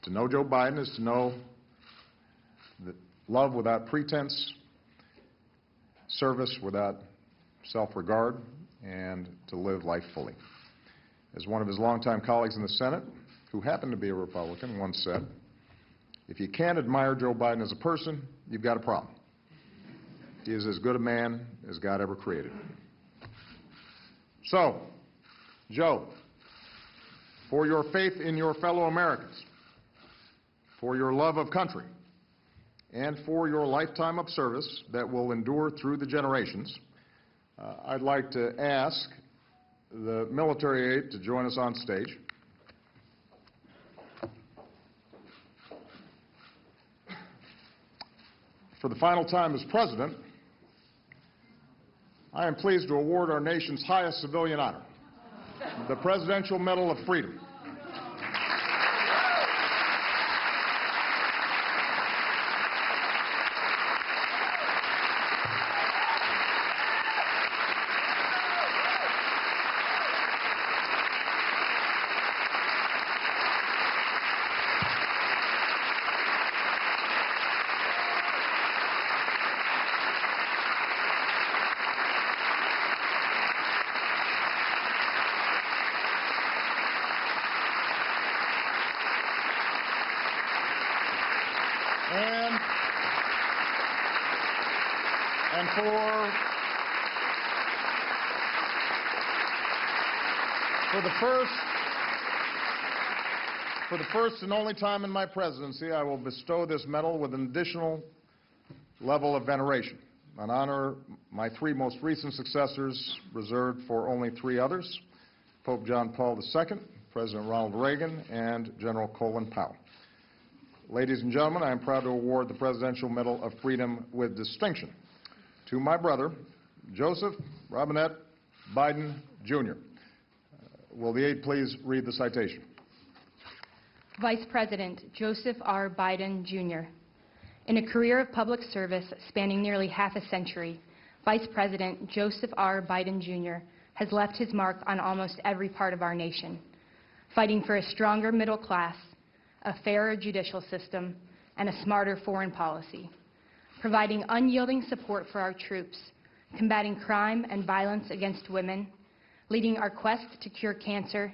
To know Joe Biden is to know that love without pretense, service without self-regard, and to live life fully. As one of his longtime colleagues in the Senate, who happened to be a Republican, once said, if you can't admire Joe Biden as a person, you've got a problem. He is as good a man as God ever created. So, Joe, for your faith in your fellow Americans, for your love of country, and for your lifetime of service that will endure through the generations, I'd like to ask the military aide to join us on stage. For the final time as President, I am pleased to award our nation's highest civilian honor, the Presidential Medal of Freedom. And for the first and only time in my presidency, I will bestow this medal with an additional level of veneration, an honor my three most recent successors reserved for only three others, Pope John Paul II, President Ronald Reagan, and General Colin Powell. Ladies and gentlemen, I am proud to award the Presidential Medal of Freedom with distinction to my brother, Joseph Robinette Biden, Jr. Will the aide please read the citation? Vice President Joseph R. Biden, Jr. In a career of public service spanning nearly half a century, Vice President Joseph R. Biden, Jr. has left his mark on almost every part of our nation, fighting for a stronger middle class, a fairer judicial system, and a smarter foreign policy, providing unyielding support for our troops, combating crime and violence against women, leading our quest to cure cancer,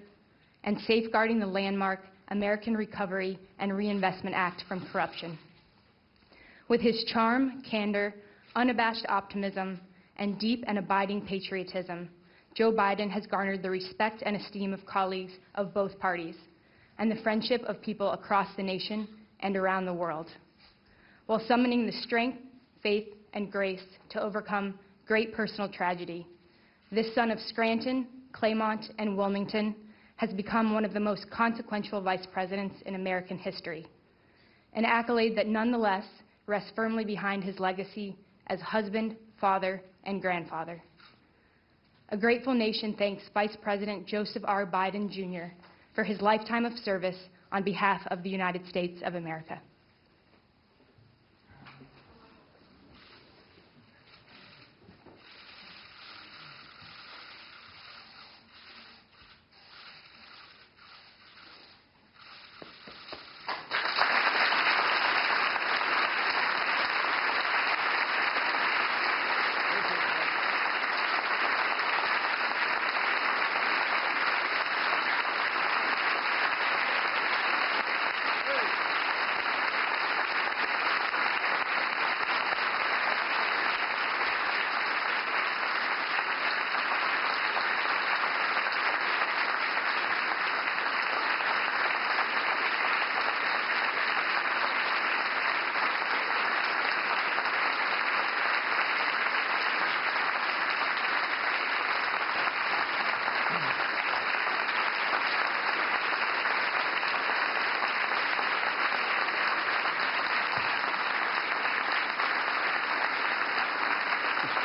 and safeguarding the landmark American Recovery and Reinvestment Act from corruption. With his charm, candor, unabashed optimism, and deep and abiding patriotism, Joe Biden has garnered the respect and esteem of colleagues of both parties, and the friendship of people across the nation and around the world, while summoning the strength, faith, and grace to overcome great personal tragedy. This son of Scranton, Claymont, and Wilmington has become one of the most consequential vice presidents in American history, an accolade that nonetheless rests firmly behind his legacy as husband, father, and grandfather. A grateful nation thanks Vice President Joseph R. Biden, Jr. for his lifetime of service on behalf of the United States of America.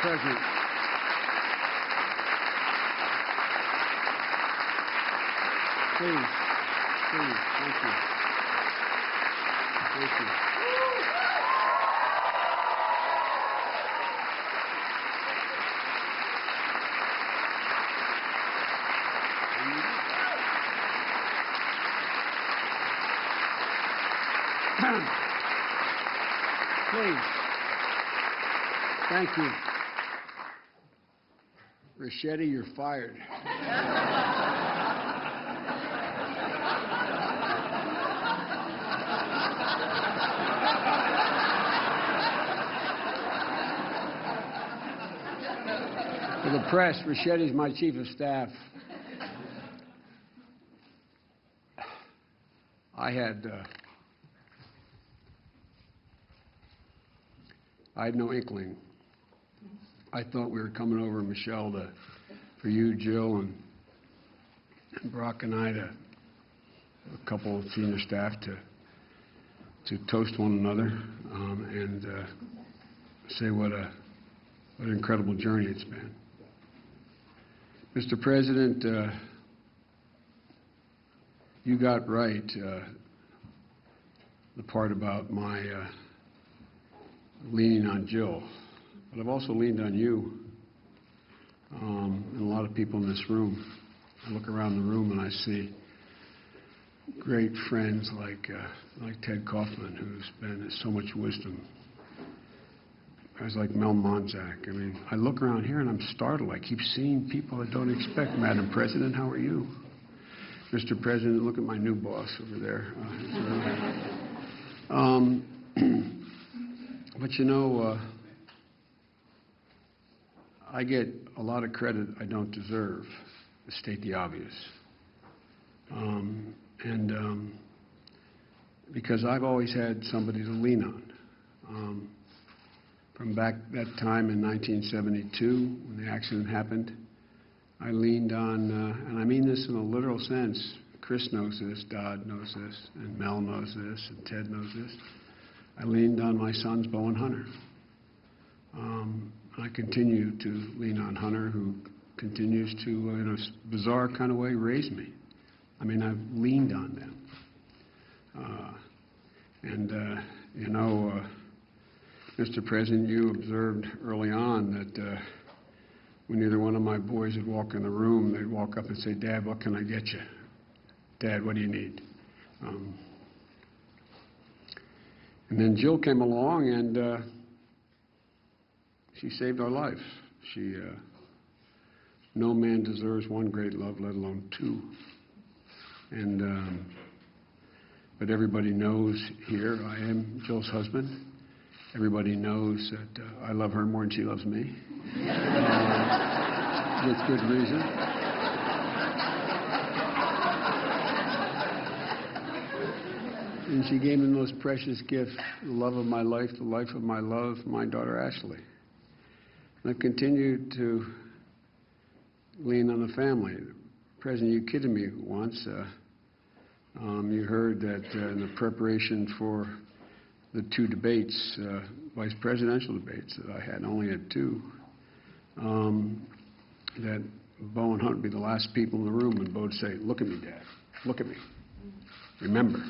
President. Please, thank you. Thank you. Please. Thank you. Ricchetti, you're fired. For the press, Ricchetti's my chief of staff. I had no inkling. I thought we were coming over, Michelle, for you, Jill, and Brock and I, a couple of senior staff, to toast one another and say what an incredible journey it's been. Mr. President, you got right the part about my leaning on Jill, but I've also leaned on you and a lot of people in this room. I look around the room and I see great friends like Ted Kaufman, who's been so much wisdom. Guys like Mel Monzak. I mean, I look around here and I'm startled. I keep seeing people I don't expect. Madam President, how are you? Mr. President, look at my new boss over there. But you know, I get a lot of credit I don't deserve, to state the obvious. Because I've always had somebody to lean on. From back that time in 1972, when the accident happened, I leaned on, and I mean this in a literal sense, Chris knows this, Dodd knows this, and Mel knows this, and Ted knows this. I leaned on my sons, Bo and Hunter. I continue to lean on Hunter, who continues to, in a bizarre kind of way, raise me. I mean, I've leaned on them. You know, Mr. President, you observed early on that when either one of my boys would walk in the room, they'd walk up and say, "Dad, what can I get you? Dad, what do you need?" And then Jill came along and she saved our life. No man deserves one great love, let alone two. But everybody knows here I am Jill's husband. Everybody knows that I love her more than she loves me. With good reason. And she gave me the most precious gift, the love of my life, the life of my love, my daughter Ashley. And I've continued to lean on the family. President, you kidded me once. You heard that in the preparation for the two debates, vice presidential debates that I had, only had two, that Bo and Hunt would be the last people in the room, and Bo would say, "Look at me, Dad. Look at me. Remember.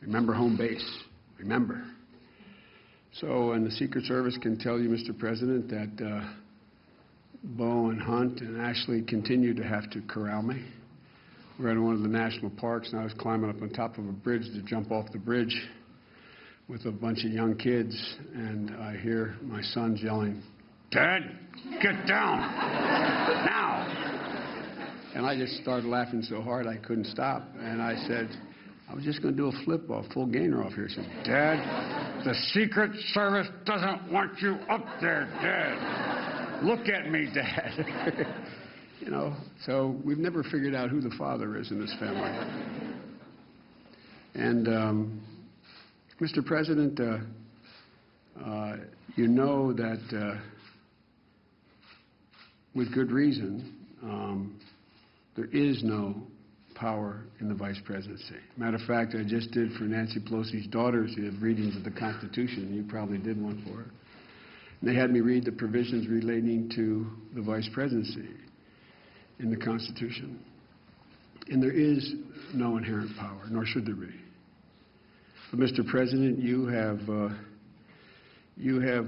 Remember home base. Remember." So, and the Secret Service can tell you, Mr. President, that Bo and Hunt and Ashley continue to have to corral me. We're at one of the national parks, and I was climbing up on top of a bridge to jump off the bridge with a bunch of young kids, and I hear my sons yelling, "Dad, get down, now!" And I just started laughing so hard I couldn't stop, and I said, "I was just going to do a flip off, full gainer off here." He said, "Dad, the Secret Service doesn't want you up there, Dad. Look at me, Dad." You know, so we've never figured out who the father is in this family. And Mr. President, you know that with good reason, there is no power in the vice presidency. Matter of fact, I just did for Nancy Pelosi's daughters, you have readings of the Constitution. You probably did one for her. And they had me read the provisions relating to the vice presidency in the Constitution. And there is no inherent power, nor should there be. But Mr. President, you have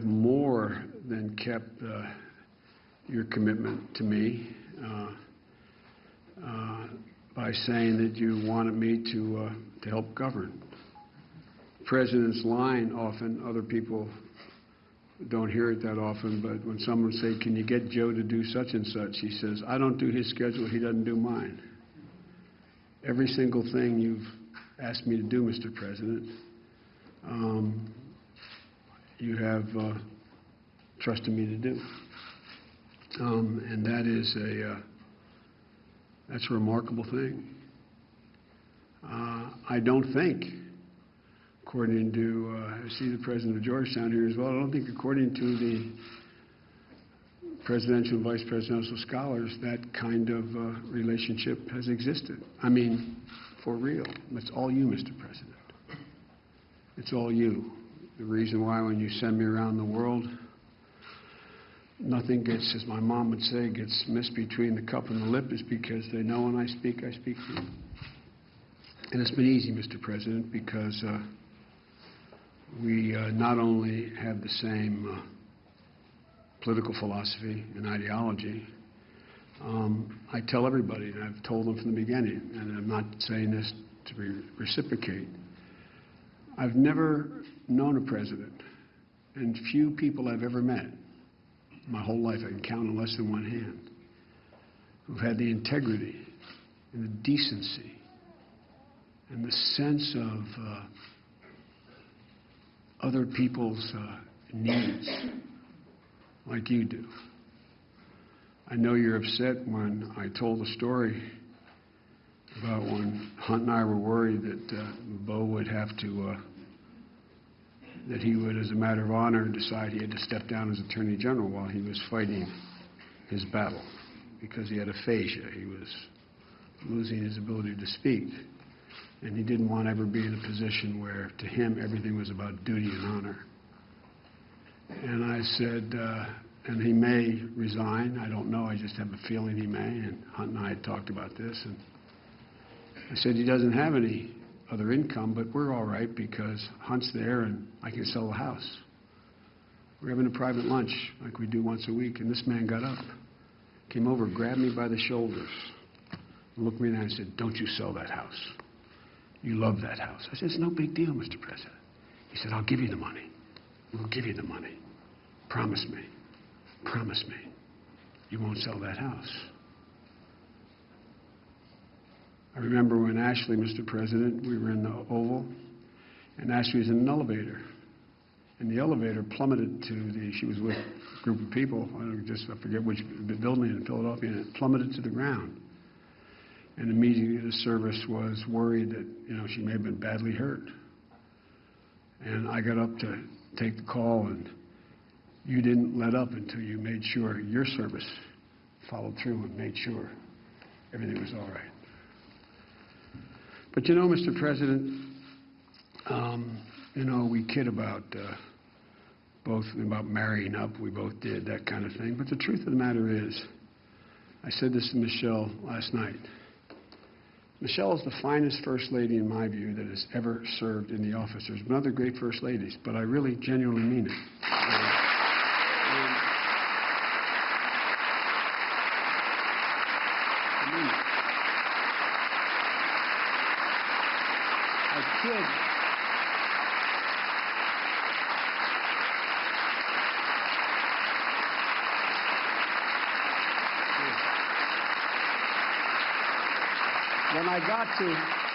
more than kept your commitment to me by saying that you wanted me to help govern, President's line often, other people don't hear it that often, but when someone say, can you get Joe to do such and such, he says, I don't do his schedule, he doesn't do mine. Every single thing you've asked me to do, Mr. President, you have trusted me to do. And that is that's a remarkable thing. I don't think, according to, I see the president of Georgetown here as well, I don't think according to the presidential and vice presidential scholars that kind of relationship has existed. I mean, for real. It's all you, Mr. President. It's all you. The reason why when you send me around the world, nothing gets, as my mom would say, gets missed between the cup and the lip is because they know when I speak for you. And it's been easy, Mr. President, because we not only have the same political philosophy and ideology, I tell everybody, and I've told them from the beginning, and I'm not saying this to reciprocate, I've never known a president, and few people I've ever met, my whole life I can count on less than one hand, who've had the integrity and the decency and the sense of other people's needs like you do. I know you're upset when I told the story about when Hunt and I were worried that Bo would have to, that he would, as a matter of honor, decide he had to step down as Attorney General while he was fighting his battle because he had aphasia. He was losing his ability to speak. And he didn't want to ever be in a position where, to him, everything was about duty and honor. And I said, and he may resign. I don't know. I just have a feeling he may. And Hunt and I had talked about this. And I said, he doesn't have any other income, but we're all right because Hunt's there and I can sell the house. We're having a private lunch like we do once a week. And this man got up, came over, grabbed me by the shoulders, and looked me in the eye and said, don't you sell that house. You love that house. I said, it's no big deal, Mr. President. He said, I'll give you the money. We'll give you the money. Promise me. Promise me. You won't sell that house. I remember when Ashley, Mr. President, we were in the Oval, and Ashley was in an elevator. And the elevator plummeted to the, she was with a group of people, I forget which building in Philadelphia, and it plummeted to the ground. And immediately the service was worried that, she may have been badly hurt. And I got up to take the call, and you didn't let up until you made sure your service followed through and made sure everything was all right. But Mr. President, we kid about about marrying up. We both did that kind of thing. But the truth of the matter is, I said this to Michelle last night. Michelle is the finest first lady, in my view, that has ever served in the office. There's been other great first ladies, but I really genuinely mean it.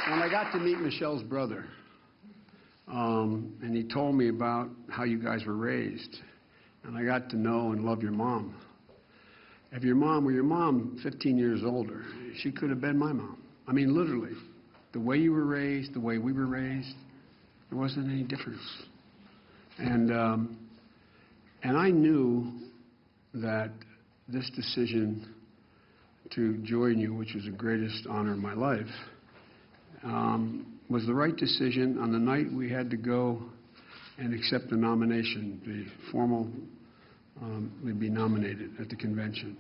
When I got to meet Michelle's brother, and he told me about how you guys were raised, and I got to know and love your mom. If your mom were 15 years older, she could have been my mom. I mean, literally, the way you were raised, the way we were raised, there wasn't any difference. And I knew that this decision to join you, which was the greatest honor of my life, was the right decision on the night we had to go and accept the nomination, the formal, we'd be nominated at the convention.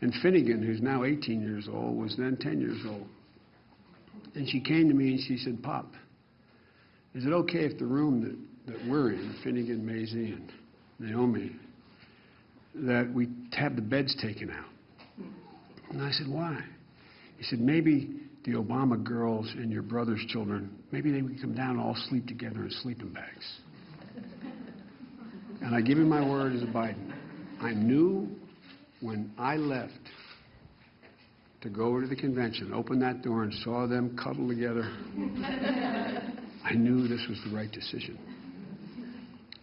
And Finnegan, who's now 18 years old, was then 10 years old. And she came to me and she said, Pop, is it okay if the room that we're in, Finnegan, Maisie, and Naomi, that we have the beds taken out? And I said, why? He said, maybe the Obama girls and your brother's children, maybe they would come down and all sleep together in sleeping bags. And I give you my word as a Biden, I knew when I left to go over to the convention, opened that door and saw them cuddle together, I knew this was the right decision.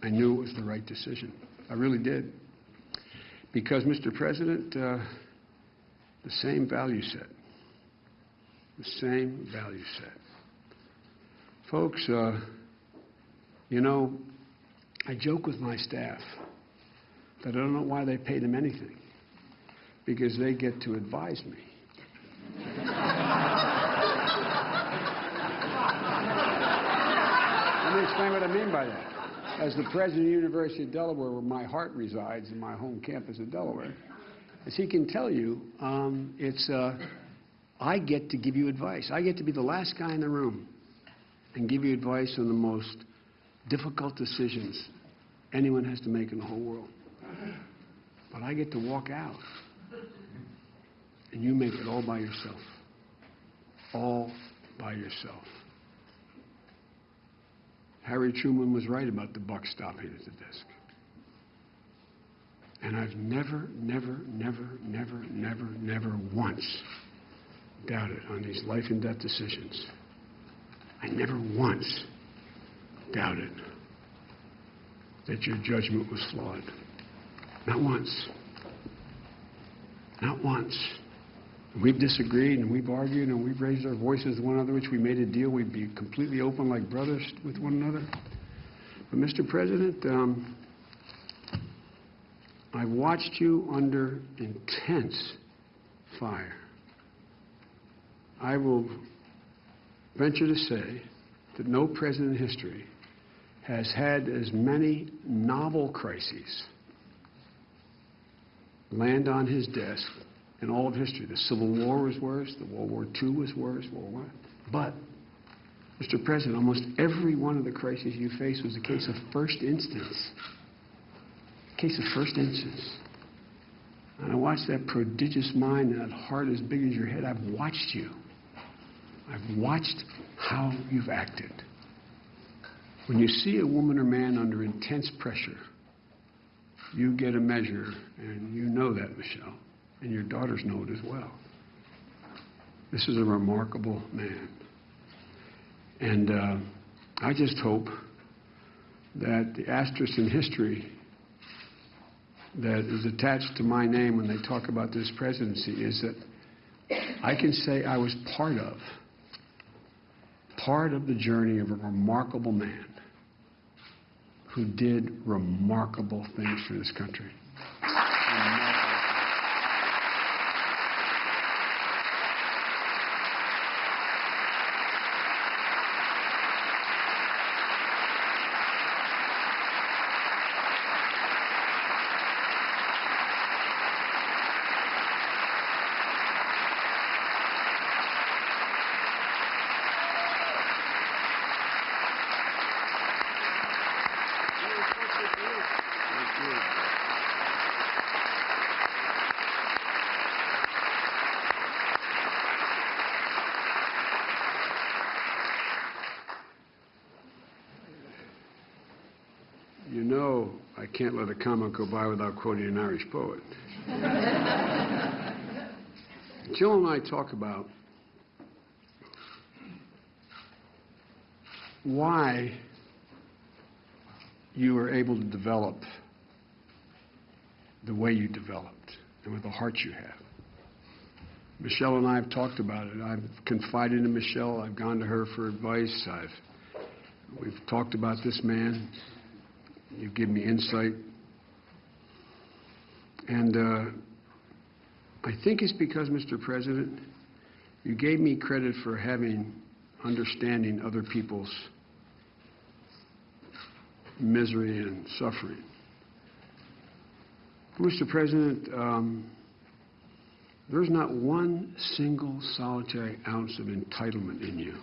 I knew it was the right decision. I really did. Because, Mr. President, the same value set. The same value set. Folks, you know, I joke with my staff that I don't know why they pay them anything, because they get to advise me. Let me explain what I mean by that. As the president of the University of Delaware, where my heart resides, in my home campus of Delaware, as he can tell you, I get to give you advice. I get to be the last guy in the room and give you advice on the most difficult decisions anyone has to make in the whole world. But I get to walk out, and you make it all by yourself. All by yourself. Harry Truman was right about the buck stopping at the desk. And I've never once doubted on these life and death decisions. I never once doubted that your judgment was flawed. Not once. Not once. We've disagreed and we've argued and we've raised our voices to one another, which we made a deal we'd be completely open like brothers with one another. But Mr. President, I've watched you under intense fire. I will venture to say that no president in history has had as many novel crises land on his desk in all of history. The Civil War was worse, the World War II was worse, World War I. But, Mr. President, almost every one of the crises you faced was a case of first instance. A case of first instance. And I watched that prodigious mind and that heart as big as your head. I've watched you. I've watched how you've acted. When you see a woman or man under intense pressure, you get a measure, and you know that, Michelle, and your daughters know it as well. This is a remarkable man. And I just hope that the asterisk in history that is attached to my name when they talk about this presidency is that I can say I was part of the journey of a remarkable man who did remarkable things for this country. You know, I can't let a comment go by without quoting an Irish poet. Jill and I talk about why you were able to develop the way you developed and with the heart you have. Michelle and I have talked about it. I've confided in Michelle. I've gone to her for advice. We've talked about this man. You've given me insight. And I think it's because, Mr. President, you gave me credit for understanding other people's misery and suffering. Mr. President, there's not one single solitary ounce of entitlement in you,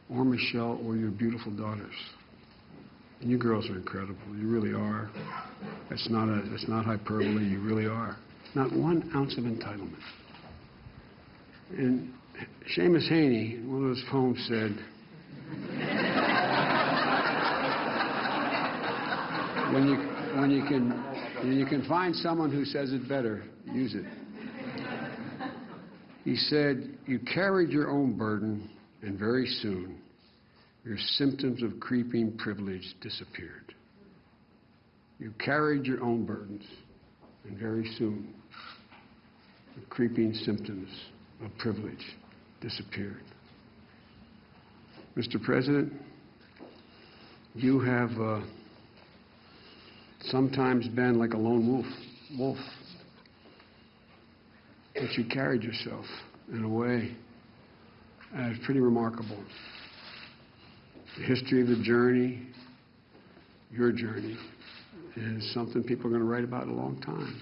or Michelle, or your beautiful daughters. And you girls are incredible. You really are. That's not hyperbole. You really are. Not one ounce of entitlement. And Seamus Haney, in one of his poems, said, when you can find someone who says it better, use it. He said, you carried your own burden, and very soon your symptoms of creeping privilege disappeared. You carried your own burdens, and very soon the creeping symptoms of privilege disappeared. Mr. President, you have sometimes been like a lone wolf, but you carried yourself in a way that's pretty remarkable. The history of the journey, your journey, is something people are going to write about a long time.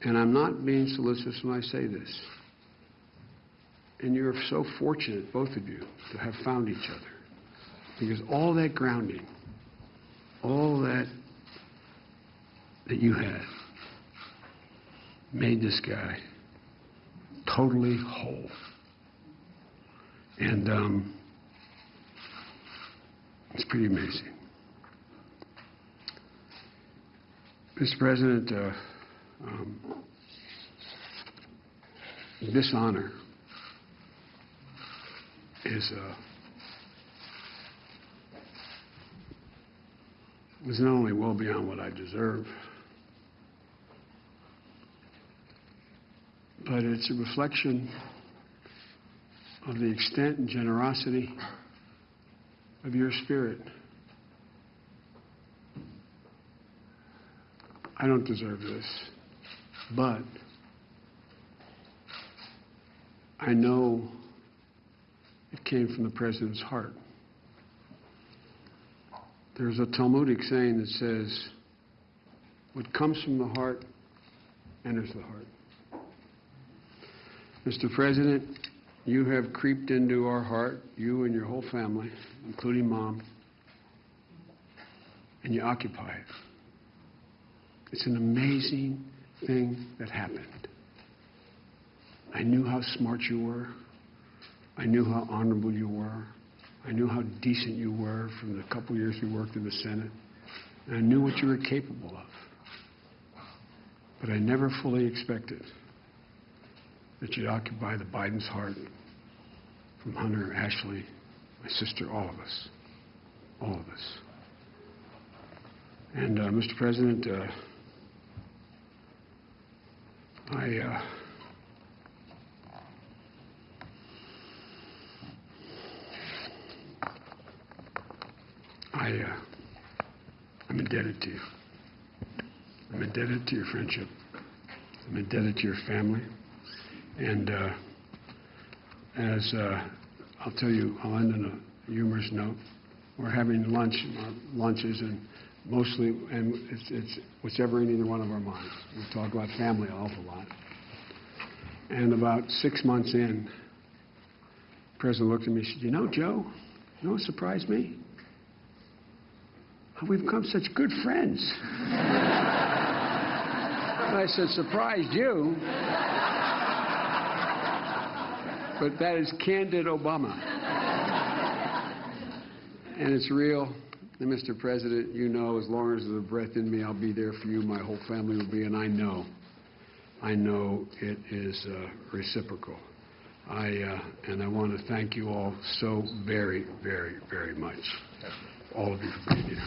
And I'm not being solicitous when I say this. And you're so fortunate, both of you, to have found each other. Because all that grounding, all that you had, made this guy totally whole. And it's pretty amazing. Mr. President, this honor is not only well beyond what I deserve, but it's a reflection of the extent and generosity of your spirit. I don't deserve this, but I know it came from the President's heart. There's a Talmudic saying that says, what comes from the heart enters the heart. Mr. President, you have creeped into our heart, you and your whole family, including Mom, and you occupy it. It's an amazing thing that happened. I knew how smart you were. I knew how honorable you were. I knew how decent you were from the couple years we worked in the Senate. And I knew what you were capable of. But I never fully expected that you'd occupy the Biden's heart, from Hunter, Ashley, my sister, all of us. All of us. And, Mr. President, I'm indebted to you. I'm indebted to your friendship. I'm indebted to your family. And I'll tell you, I'll end on a humorous note. We're having lunches, and mostly, and it's whichever in either one of our minds. We talk about family an awful lot. And about 6 months in, the President looked at me and said, you know, Joe, you know what surprised me? How we've become such good friends. And I said, surprised you? But that is candid Obama. And it's real. And Mr. President, you know, as long as there's a breath in me, I'll be there for you. My whole family will be, and I know it is reciprocal. And I want to thank you all so very, very, very much. All of you for being here.